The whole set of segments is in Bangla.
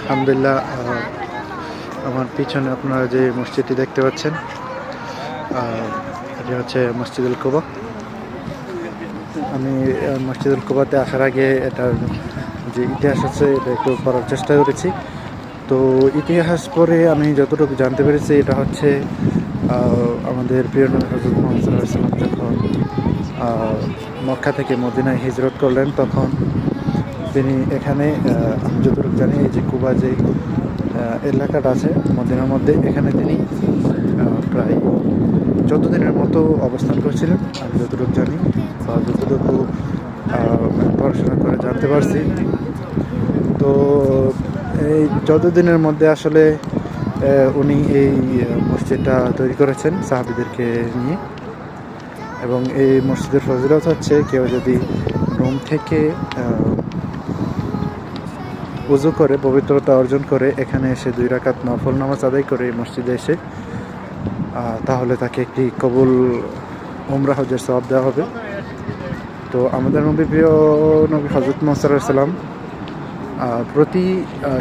আলহামদুলিল্লাহ, আমার পিছনে আপনারা যে মসজিদটি দেখতে পাচ্ছেন, এটি হচ্ছে মসজিদুল কুবা। আমি মসজিদুল কুবাতে আসার আগে এটার যে ইতিহাস আছে এটা একটু পড়ার চেষ্টা করেছি। তো ইতিহাস পরে আমি যতটুকু জানতে পেরেছি, এটা হচ্ছে আমাদের প্রিয় নবী হযরত মুহাম্মদ সাল্লাল্লাহু আলাইহি ওয়াসাল্লাম যখন মক্কা থেকে মদিনায় হিজরত করলেন, তখন তিনি এখানে, আমি যতটুকু জানি, এই যে কুবা যে এলাকাটা আছে মদিনার মধ্যে, এখানে তিনি প্রায় 14 দিনের মতো অবস্থান করছিলেন, আমি যতটুকু জানি বা যতটুকু পড়াশোনা করে জানতে পারছি। তো এই 14 দিনের মধ্যে আসলে উনি এই মসজিদটা তৈরি করেছেন সাহাবীদেরকে নিয়ে। এবং এই মসজিদের ফজিলত হচ্ছে, কেউ যদি রুম থেকে উযু করে পবিত্রতা অর্জন করে এখানে এসে 2 রাকাত নফল নামাজ আদায় করে এই মসজিদে এসে, তাহলে তাকে একটি কবুল উমরা হজের সওয়াব দেওয়া হবে। তো আমাদের প্রিয় নবী হযরত মুহাম্মদ সাল্লাল্লাহু আলাইহি ওয়াসাল্লাম প্রতি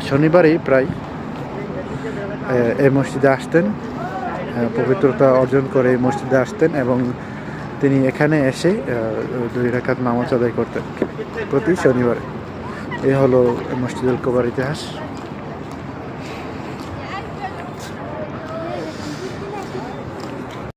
শনিবারেই প্রায় এই মসজিদে আসতেন, পবিত্রতা অর্জন করে এই মসজিদে আসতেন এবং তিনি এখানে এসে 2 রাকাত নামাজ আদায় করতেন প্রতি শনিবারে। এই হলো মসজিদুল কুবার ইতিহাস।